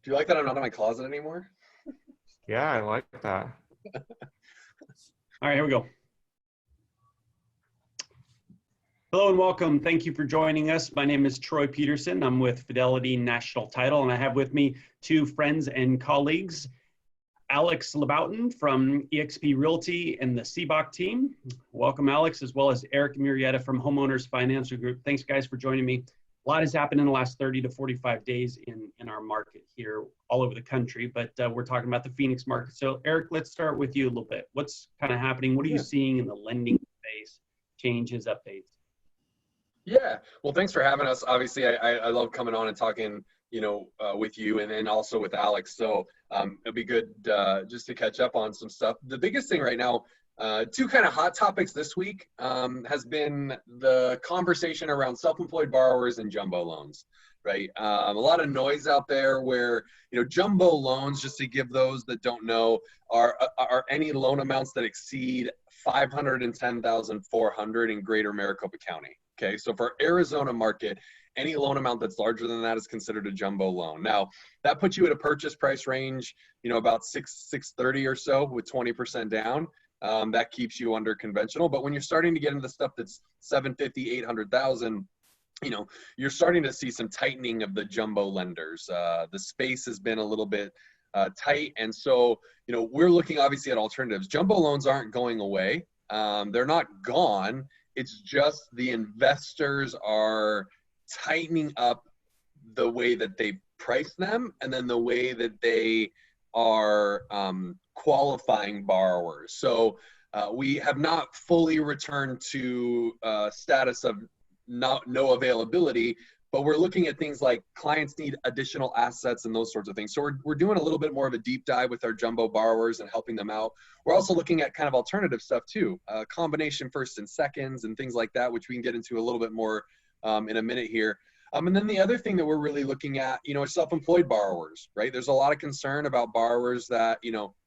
Do you like that I'm not in my closet anymore? Yeah, I like that. All right, here we go. Hello and welcome. Thank you for joining us. My name is Troy Peterson. I'm with Fidelity National Title, and I have with me two friends and colleagues, Alex LeBouton from eXp Realty and the CBOC team. Welcome, Alex, as well as Eric Murrieta from Homeowners Financial Group. Thanks, guys, for joining me. A lot has happened in the last 30 to 45 days in our market here all over the country, but we're talking about the Phoenix market. So, Eric, let's start with you a little bit. What's kind of happening? What are you seeing in the lending space? Changes, updates? Yeah. Well, thanks for having us. Obviously, I love coming on and talking, with you and then also with Alex. So it'll be good just to catch up on some stuff. The biggest thing right now, two kind of hot topics this week has been the conversation around self-employed borrowers and jumbo loans, right? A lot of noise out there where, jumbo loans, just to give those that don't know, are any loan amounts that exceed $510,400 in greater Maricopa County. Okay, so for Arizona market, any loan amount that's larger than that is considered a jumbo loan. Now, that puts you at a purchase price range, about 630 or so with 20% down. That keeps you under conventional. But when you're starting to get into the stuff that's 750, 800,000, you're starting to see some tightening of the jumbo lenders. The space has been a little bit tight. And so, we're looking obviously at alternatives. Jumbo loans aren't going away. They're not gone. It's just the investors are tightening up the way that they price them and then the way that they are qualifying borrowers. So we have not fully returned to status of no availability, but we're looking at things like clients need additional assets and those sorts of things. So we're doing a little bit more of a deep dive with our jumbo borrowers and helping them out. We're also looking at kind of alternative stuff too, combination first and seconds and things like that, which we can get into a little bit more in a minute here. And then the other thing that we're really looking at, is self-employed borrowers, right? There's a lot of concern about borrowers that,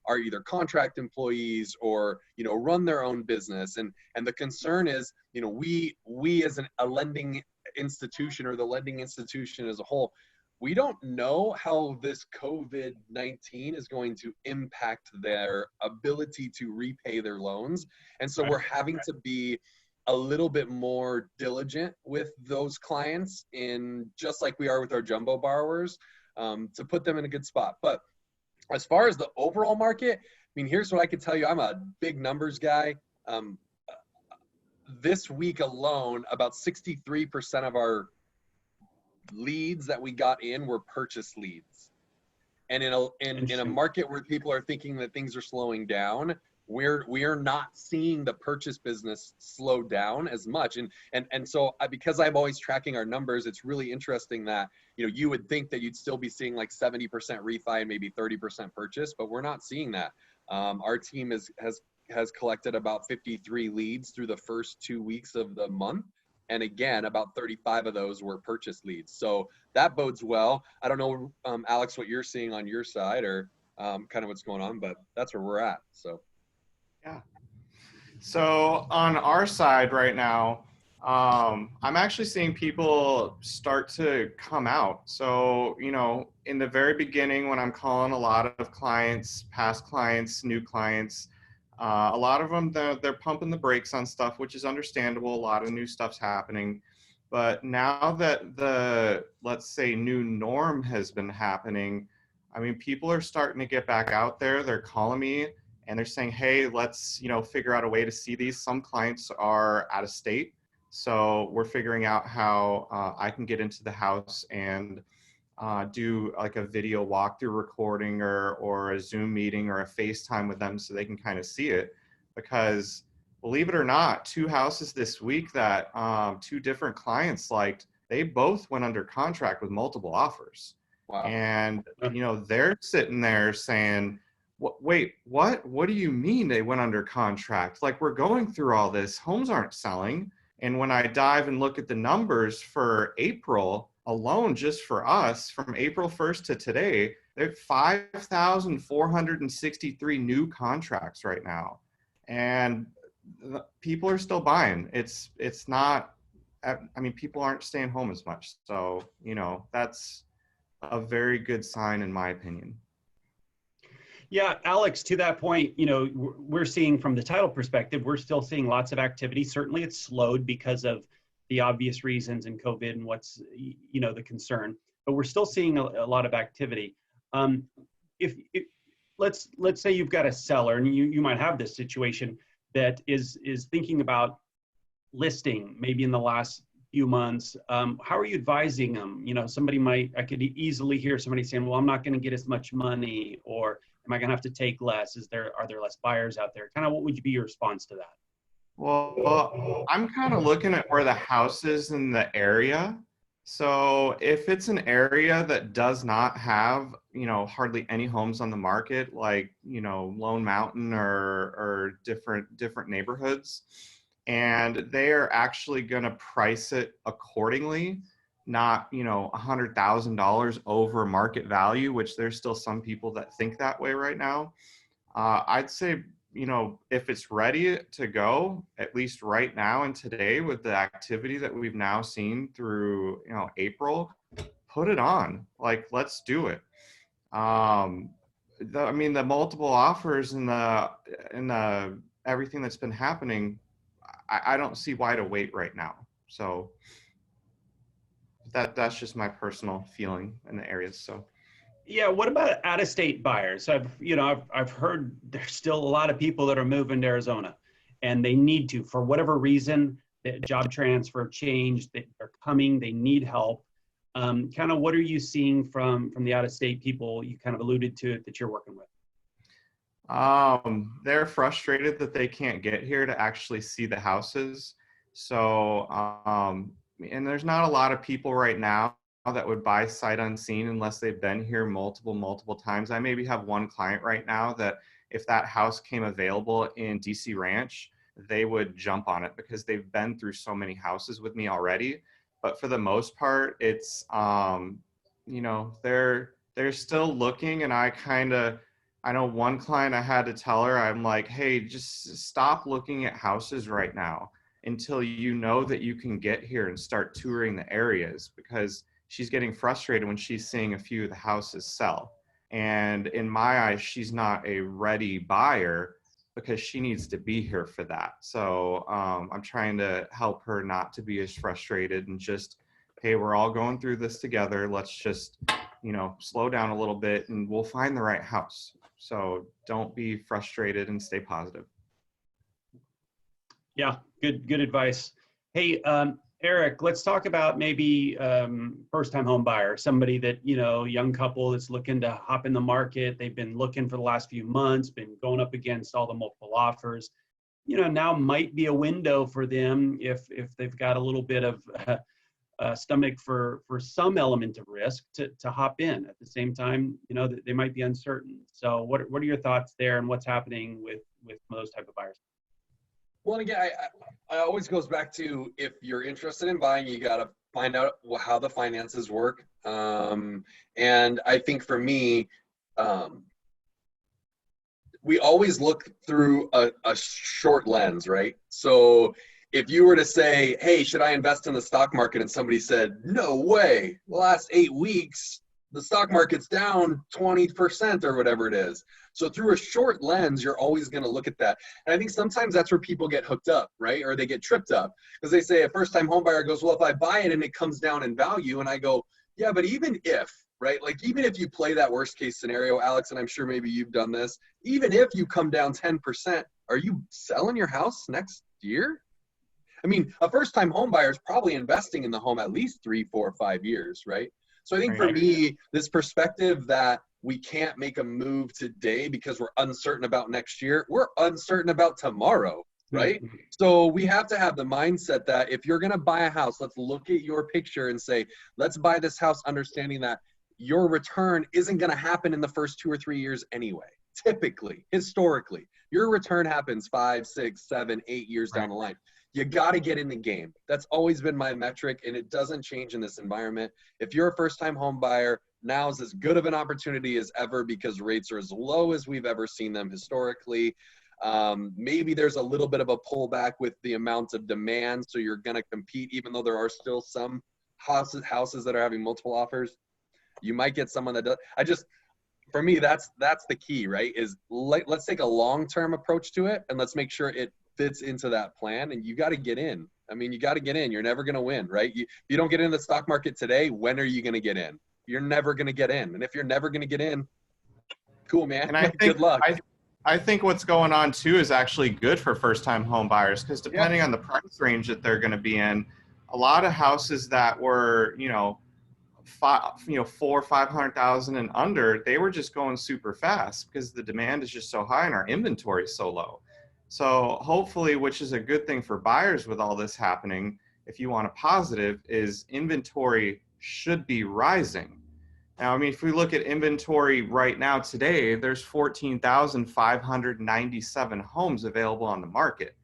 are either contract employees or, run their own business. And the concern is, we as a lending institution or the lending institution as a whole, we don't know how this COVID-19 is going to impact their ability to repay their loans. And so we're having to be a little bit more diligent with those clients, in just like we are with our jumbo borrowers, to put them in a good spot. But as far as the overall market, here's what I can tell you. I'm a big numbers guy. This week alone, about 63% of our leads that we got in were purchase leads. And in a market where people are thinking that things are slowing down, we are not seeing the purchase business slow down as much. And so because I'm always tracking our numbers, it's really interesting that, you would think that you'd still be seeing like 70% refi and maybe 30% purchase, but we're not seeing that. Our team has collected about 53 leads through the first 2 weeks of the month. And again, about 35 of those were purchase leads. So that bodes well. I don't know, Alex, what you're seeing on your side or kind of what's going on, but that's where we're at. So. Yeah. So on our side right now, I'm actually seeing people start to come out. So, in the very beginning, when I'm calling a lot of clients, past clients, new clients, a lot of them, they're pumping the brakes on stuff, which is understandable. A lot of new stuff's happening. But now that the, let's say, new norm has been happening, people are starting to get back out there. They're calling me and they're saying, hey, let's, figure out a way to see these. Some clients are out of state. So we're figuring out how I can get into the house and do like a video walkthrough recording or a Zoom meeting or a FaceTime with them so they can kind of see it. Because believe it or not, 2 houses this week that 2 different clients liked, they both went under contract with multiple offers. Wow. And, they're sitting there saying, wait, what? What do you mean they went under contract? Like, we're going through all this. Homes aren't selling. And when I dive and look at the numbers for April alone, just for us, from April 1st to today, there are 5,463 new contracts right now. And people are still buying. It's not, people aren't staying home as much. So, a very good sign in my opinion. Yeah, Alex, to that point, we're seeing from the title perspective, we're still seeing lots of activity. Certainly it's slowed because of the obvious reasons in COVID and what's, the concern, but we're still seeing a lot of activity. If let's say you've got a seller, and you might have this situation that is thinking about listing maybe in the last few months. How are you advising them? I could easily hear somebody saying, well, I'm not going to get as much money, or am I going to have to take less? Are there less buyers out there? Kind of what would be your response to that? Well, I'm kind of looking at where the house is in the area. So if it's an area that does not have, hardly any homes on the market, like, Lone Mountain or different neighborhoods, and they are actually going to price it accordingly, not, $100,000 over market value, which there's still some people that think that way right now. I'd say, if it's ready to go, at least right now and today, with the activity that we've now seen through, April, put it on. Like, let's do it. The multiple offers and the everything that's been happening, I don't see why to wait right now. So that's just my personal feeling in the areas. So. Yeah, what about out-of-state buyers? I've heard there's still a lot of people that are moving to Arizona, and they need to, for whatever reason, the job transfer changed, they're coming, they need help. Kind of what are you seeing from the out-of-state people? You kind of alluded to it, that you're working with. They're frustrated that they can't get here to actually see the houses. So, and there's not a lot of people right now that would buy sight unseen unless they've been here multiple times. I maybe have one client right now that if that house came available in DC Ranch, they would jump on it because they've been through so many houses with me already. But for the most part, it's, they're still looking. And I know one client, I had to tell her, I'm like, hey, just stop looking at houses right now until you know that you can get here and start touring the areas, because she's getting frustrated when she's seeing a few of the houses sell. And in my eyes, she's not a ready buyer because she needs to be here for that. So I'm trying to help her not to be as frustrated and just, hey, we're all going through this together. Let's just, slow down a little bit and we'll find the right house. So don't be frustrated and stay positive. Yeah, good advice. Hey, Eric, let's talk about maybe first-time home buyer, somebody that, young couple that's looking to hop in the market. They've been looking for the last few months, been going up against all the multiple offers. Now might be a window for them if they've got a little bit of stomach for some element of risk to hop in. At the same time, they might be uncertain. So what are your thoughts there, and what's happening with those type of buyers? Well, and again, I always goes back to, if you're interested in buying, you got to find out how the finances work. And I think for me, we always look through a short lens, right? So if you were to say, hey, should I invest in the stock market? And somebody said, no way, the last 8 weeks, the stock market's down 20% or whatever it is. So through a short lens, you're always going to look at that. And I think sometimes that's where people get hooked up, right? Or they get tripped up because they say, a first-time home buyer goes, well, if I buy it and it comes down in value, and I go, yeah, but even if, right? Like, even if you play that worst case scenario, Alex, and I'm sure maybe you've done this, even if you come down 10%, are you selling your house next year? I mean, a first-time home buyer is probably investing in the home at least 3, 4, 5 years, right? So I think for me, this perspective that we can't make a move today because we're uncertain about next year, we're uncertain about tomorrow, right? Mm-hmm. So we have to have the mindset that if you're going to buy a house, let's look at your picture and say, let's buy this house understanding that your return isn't going to happen in the first 2 or 3 years anyway. Typically, historically, your return happens 5, 6, 7, 8 years down the line. You got to get in the game. That's always been my metric, and it doesn't change in this environment. If you're a first-time home buyer, now's as good of an opportunity as ever because rates are as low as we've ever seen them historically. Maybe there's a little bit of a pullback with the amount of demand, so you're going to compete, even though there are still some houses that are having multiple offers. You might get someone that does. For me, that's the key, right? Is let's take a long-term approach to it, and let's make sure it fits into that plan. And you got to get in. I mean, you got to get in. You're never going to win, right? You don't get in the stock market today. When are you going to get in? You're never going to get in. And if you're never going to get in, cool, man. And I think, good luck. I think what's going on too is actually good for first-time home buyers, because depending on the price range that they're going to be in, a lot of houses that were, $400,000 or $500,000 and under, they were just going super fast because the demand is just so high and our inventory is so low. So hopefully, which is a good thing for buyers with all this happening, if you want a positive, is inventory should be rising. Now, I mean, if we look at inventory right now today, there's 14,597 homes available on the market.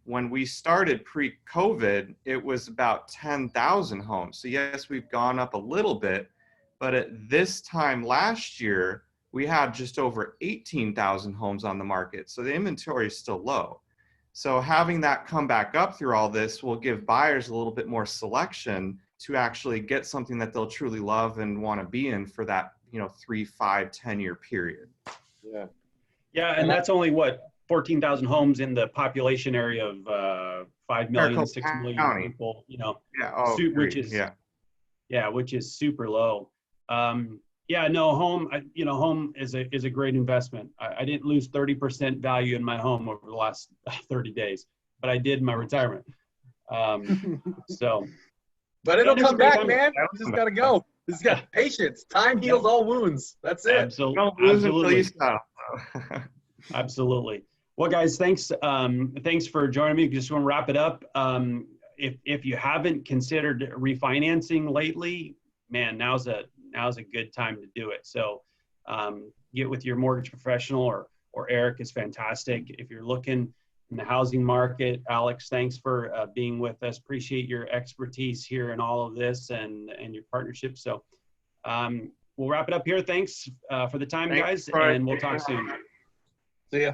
When we started pre-COVID, it was about 10,000 homes. So yes, we've gone up a little bit, but at this time last year, we had just over 18,000 homes on the market. So the inventory is still low. So having that come back up through all this will give buyers a little bit more selection to actually get something that they'll truly love and want to be in for that, 3, 5, 10-year period. Yeah. Yeah, and that's only what, 14,000 homes in the population area of 5 million, 6 million County. people, Which is super low. Home is a great investment. I didn't lose 30% value in my home over the last 30 days, but I did in my retirement. But it'll come back, man. You just got to go. Just got patience. Time heals all wounds. That's it. Absolutely. Absolutely. Well, guys, thanks for joining me. Just want to wrap it up. If you haven't considered refinancing lately, man, now's a good time to do it. So get with your mortgage professional, or Eric is fantastic. If you're looking in the housing market, Alex, thanks for being with us. Appreciate your expertise here in all of this and your partnership. So we'll wrap it up here. Thanks for the time, guys, and we'll talk soon. See ya.